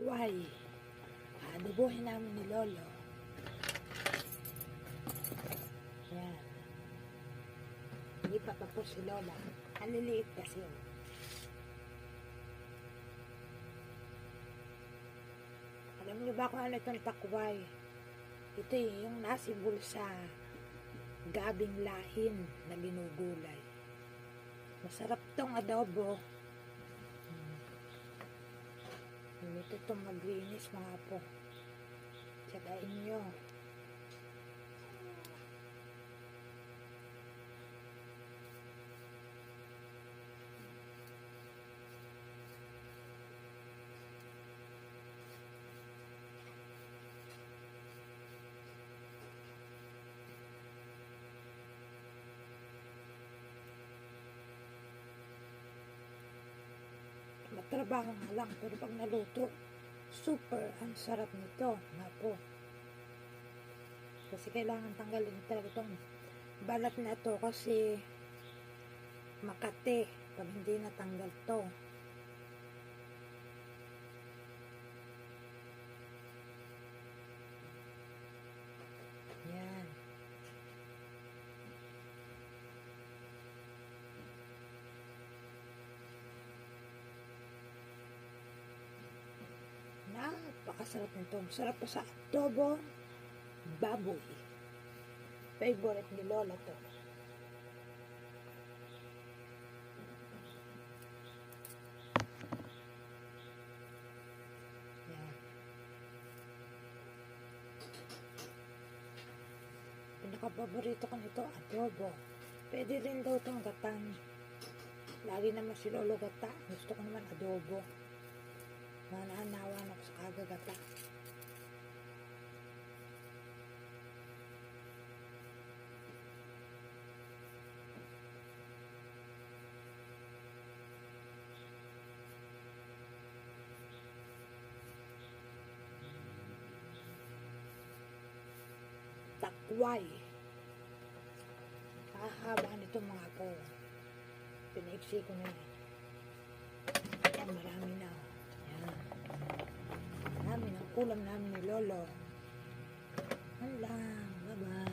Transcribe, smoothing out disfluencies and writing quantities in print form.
takway. Adobohin namin ni Lolo. Yan. Hindi pa tapos si Lola. Ang liliit kasi. Alam niyo ba kung ano itong takway? Ito yung nasibol sa gabing lahin na ginugulay. Masarap tong adobo. Ito itong maglinis mga po. Tsagain nyo. Matrabaho nga lang, pero pag naluto, super ang sarap nito, nga po. Kasi kailangan tanggalin talaga itong balat na to kasi makate pag hindi natanggal to. Yan. Napakasarap nito. Sarap pa sa adobo baboy. Favorite ni Lola to. Yan. Pinaka-paborito ko nito, adobo. Pwede rin daw itong gatan. Lagi naman si Lolo gata. Gusto ko naman adobo. Nananawan ako sa kagagata. Takway. Hahaba nito mga po. Pinaiksi ko na yan. Yan, marami na. Yan. Marami ng ulam namin ni Lolo. Halang. Bye-bye.